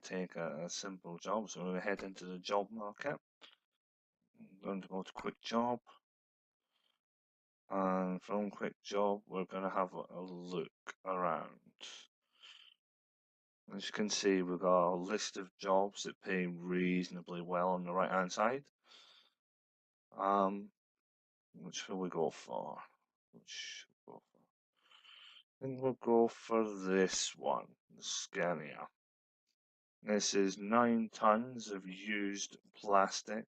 take a simple job. So we're going to head into the job market. I'm going to go to quick job. And from quick job, we're going to have a look around. As you can see, we've got a list of jobs that pay reasonably well on the right hand side. Which will we go for? I think we'll go for this one, the Scania. This is 9 tons of used plastic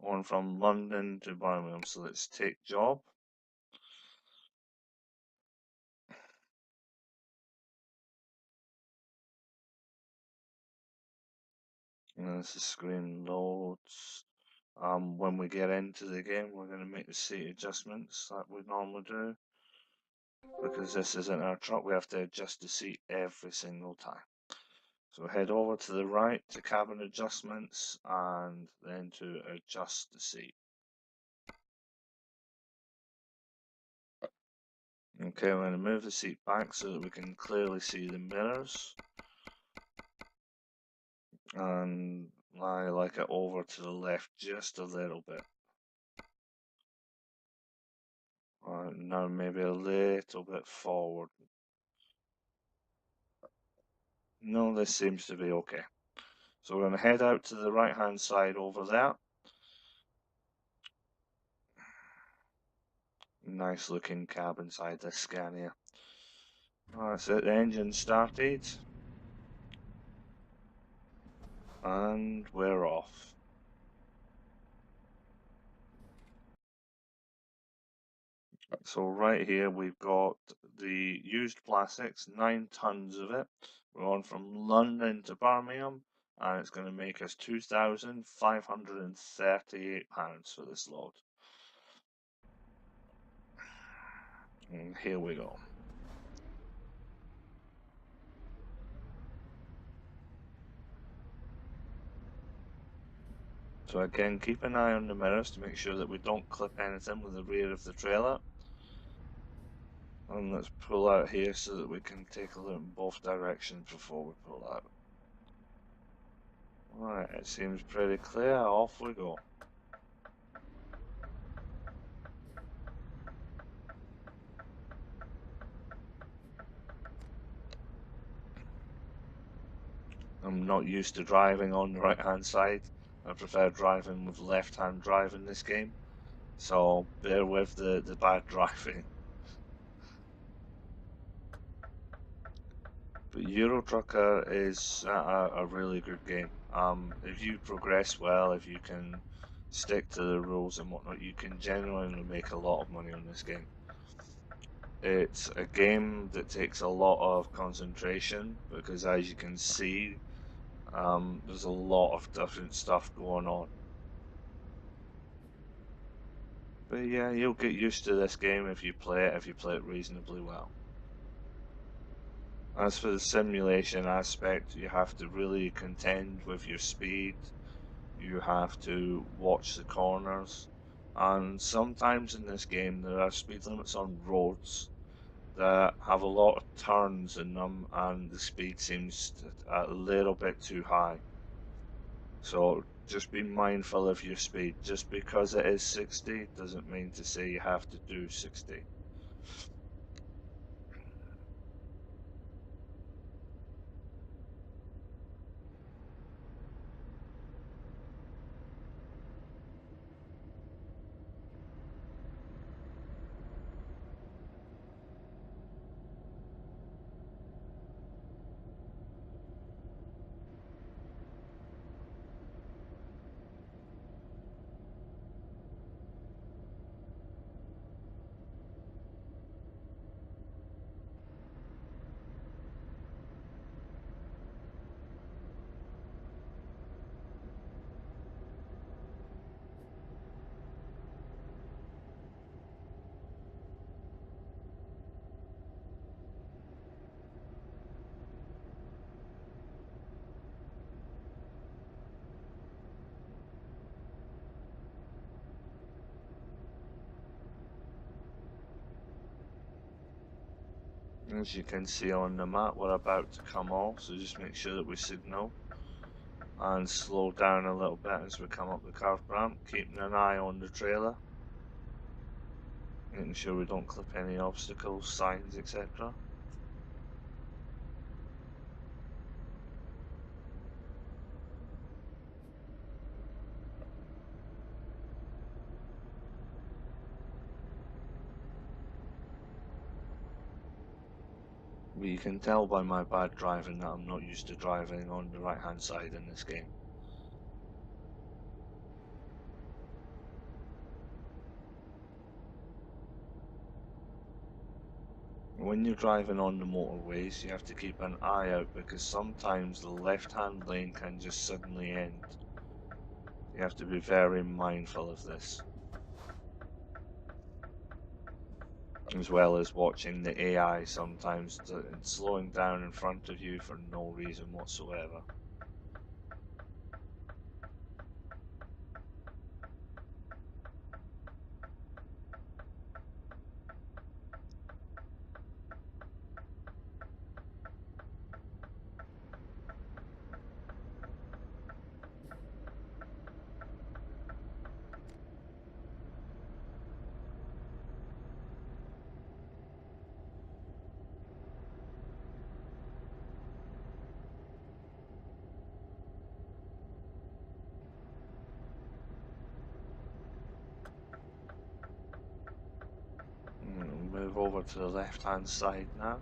going from London to Birmingham. So let's take job. And as the screen loads, when we get into the game, we're going to make the seat adjustments that we normally do. Because this isn't our truck, we have to adjust the seat every single time. So head over to the right to cabin adjustments and then to adjust the seat. Okay, I'm going to move the seat back so that we can clearly see the mirrors. And I like it over to the left just a little bit. Now maybe a little bit forward. No, this seems to be okay. So we're going to head out to the right hand side over there. Nice looking cab inside the Scania. That's it, the engine started. And we're off. So right here we've got the used plastics, 9 tons of it. We're on from London to Birmingham, and it's going to make us £2,538 for this load. And here we go. So again, keep an eye on the mirrors to make sure that we don't clip anything with the rear of the trailer. And let's pull out here so that we can take a look in both directions before we pull out. Right, it seems pretty clear. Off we go. I'm not used to driving on the right hand side. I prefer driving with left hand drive in this game. So bear with the bad driving. But Euro Trucker is a really good game. If you progress well, if you can stick to the rules and whatnot, you can genuinely make a lot of money on this game. It's a game that takes a lot of concentration because, as you can see, there's a lot of different stuff going on. But yeah, you'll get used to this game if you play it reasonably well. As for the simulation aspect, you have to really contend with your speed. You have to watch the corners. And sometimes in this game there are speed limits on roads that have a lot of turns in them, and the speed seems a little bit too high. So just be mindful of your speed. Just because it is 60 doesn't mean to say you have to do 60. As you can see on the map, we're about to come off, so just make sure that we signal. and slow down a little bit as we come up the curve ramp, keeping an eye on the trailer, making sure we don't clip any obstacles, signs, etc. But you can tell by my bad driving that I'm not used to driving on the right hand side in this game. When you're driving on the motorways, you have to keep an eye out because sometimes the left-hand lane can just suddenly end. You have to be very mindful of this, as well as watching the AI sometimes slowing down in front of you for no reason whatsoever. Move over to the left-hand side now.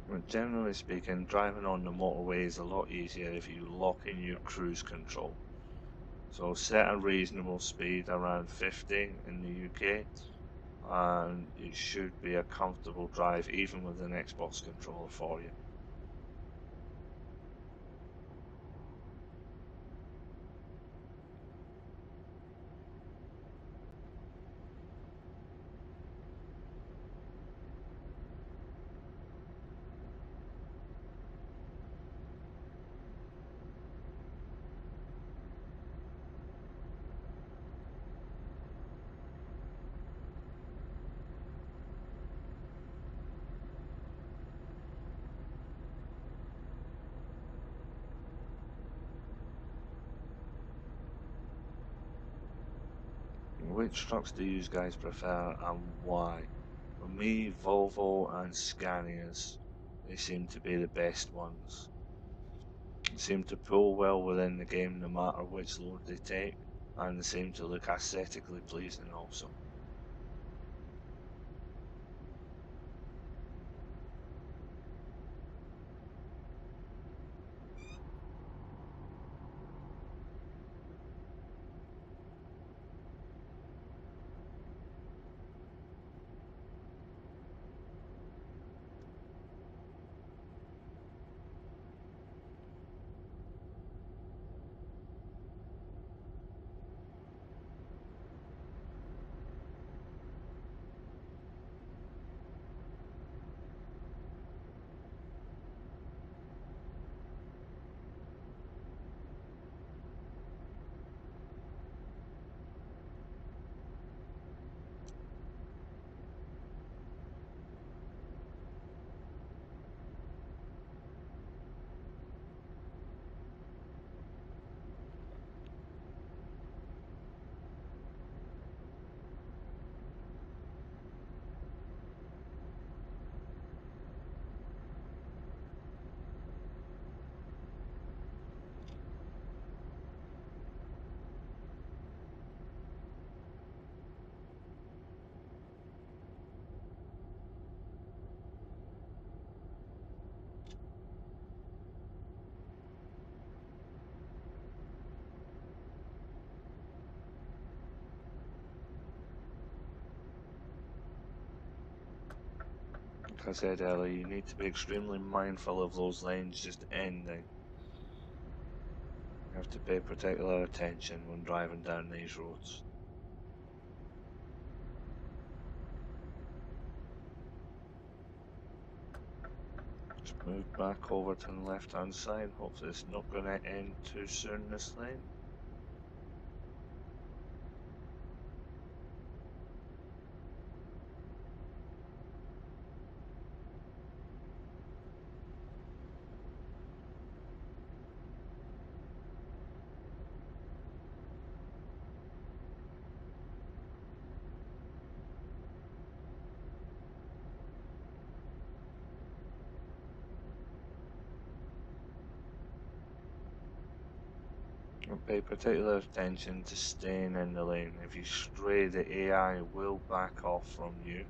But generally speaking, driving on the motorway is a lot easier if you lock in your cruise control. So set a reasonable speed around 50 in the UK, and it should be a comfortable drive even with an Xbox controller for you. Which trucks do you guys prefer and why? For me, Volvo and Scanias, they seem to be the best ones. They seem to pull well within the game no matter which load they take, and they seem to look aesthetically pleasing also. Like I said earlier, you need to be extremely mindful of those lanes just ending. You have to pay particular attention when driving down these roads. Just move back over to the left hand side. Hopefully it's not going to end too soon this lane. Pay particular attention to staying in the lane. If you stray, the AI will back off from you,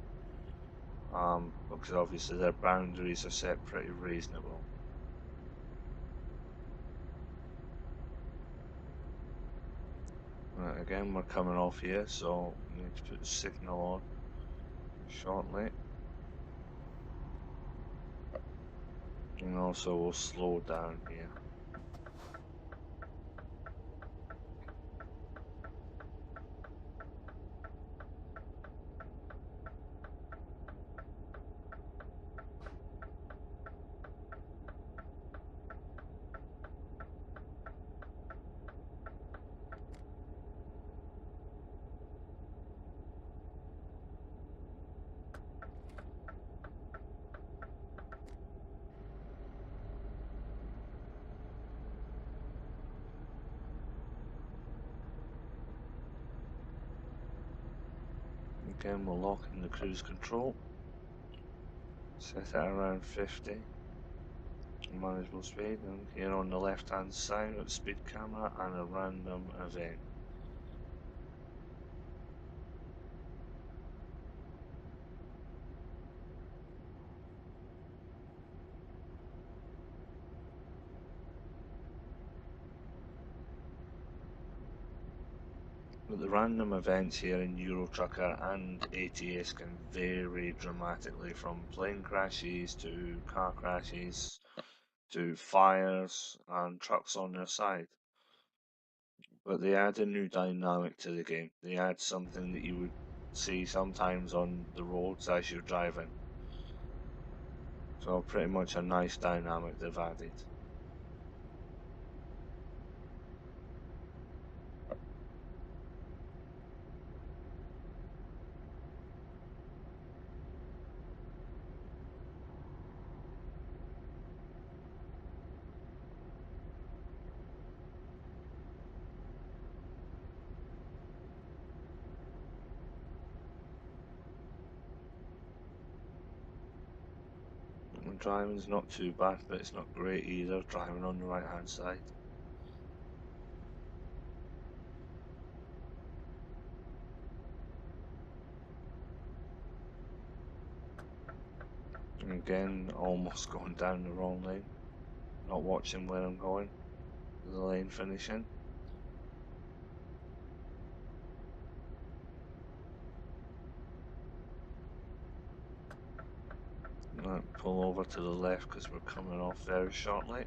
because obviously their boundaries are set pretty reasonable. Right, again, we're coming off here, so we need to put the signal on shortly. And also we'll slow down here. Again, we'll lock in the cruise control. Set it around 50. Manageable speed, and here on the left hand side with the speed camera and a random event. But the random events here in Euro Trucker and ATS can vary dramatically, from plane crashes to car crashes to fires and trucks on their side. But they add a new dynamic to the game. They add something that you would see sometimes on the roads as you're driving. So pretty much a nice dynamic they've added. Driving's not too bad, but it's not great either, driving on the right hand side. And again, almost going down the wrong lane, not watching where I'm going, the lane finishing. Right, pull over to the left because we're coming off very shortly.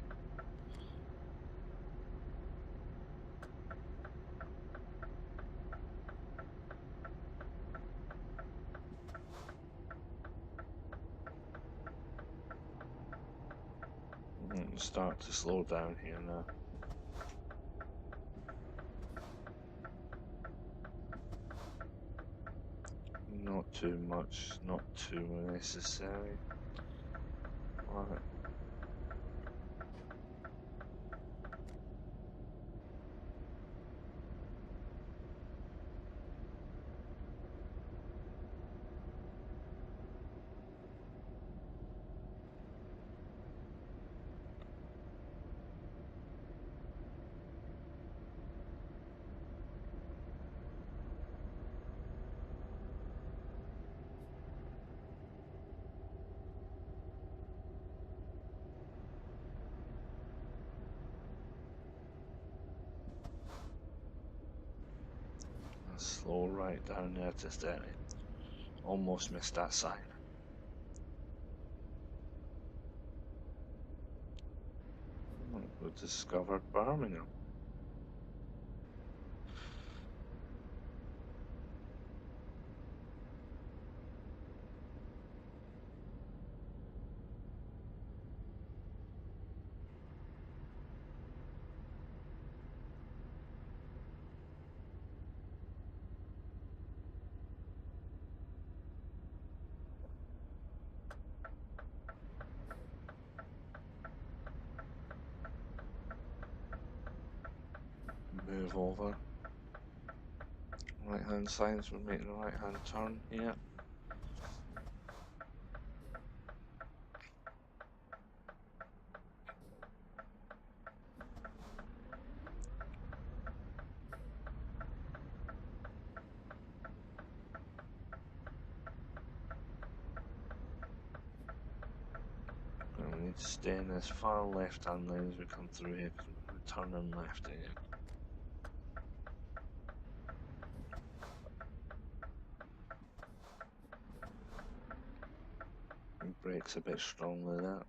Start to slow down here now. Not too much, not too necessary. Right. Slow right down there to 30. Almost missed that sign. discovered Birmingham. Move over. Right hand signs, we're making a right hand turn here. And we need to stay in this far left hand lane as we come through here because we're turning left again. And brakes a bit strongly there.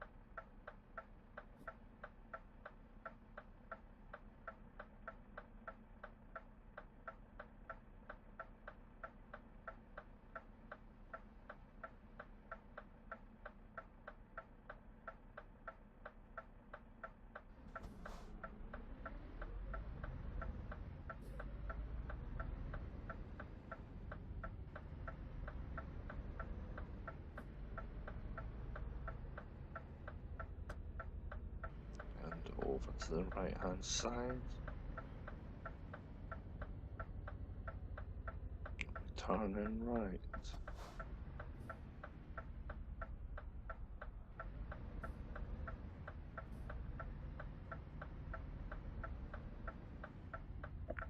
And over to the right hand side. Turning right.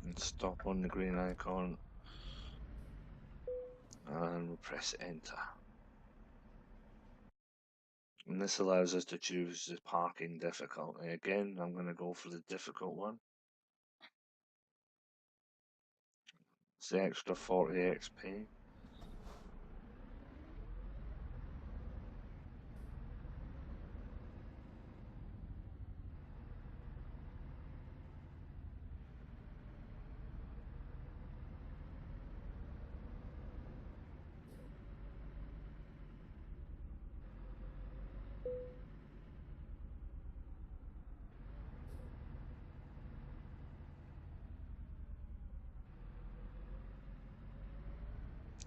And stop on the green icon. And we'll press enter. And this allows us to choose the parking difficulty. Again, I'm going to go for the difficult one. It's the extra 40 XP.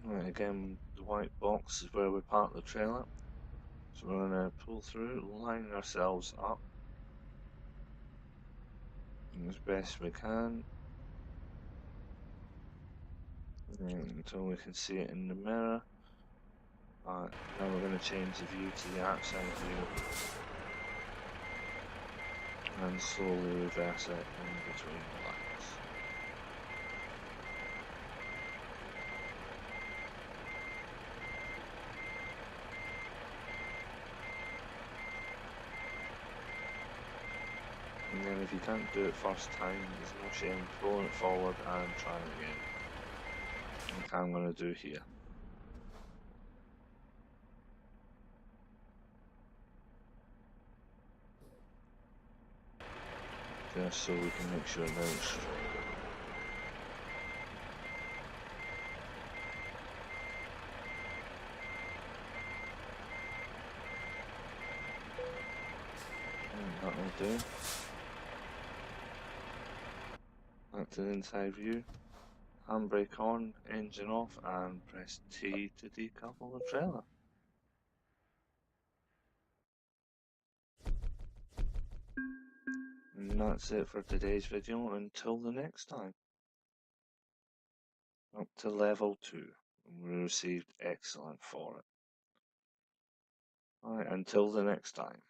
Right, again, the white box is where we park the trailer. So we're going to pull through, line ourselves up as best we can until we can see it in the mirror. Now we're going to change the view to the outside view and slowly reverse it in between the lines. And then if you can't do it first time, there's no shame throwing it forward and trying again. Like I'm going to do here. Just so we can make sure now it's straight. And that'll do. Back to the inside view. Handbrake on, engine off, and press T to decouple the trailer. And that's it for today's video. Until the next time. Up to level 2. We received excellent for it. Alright, until the next time.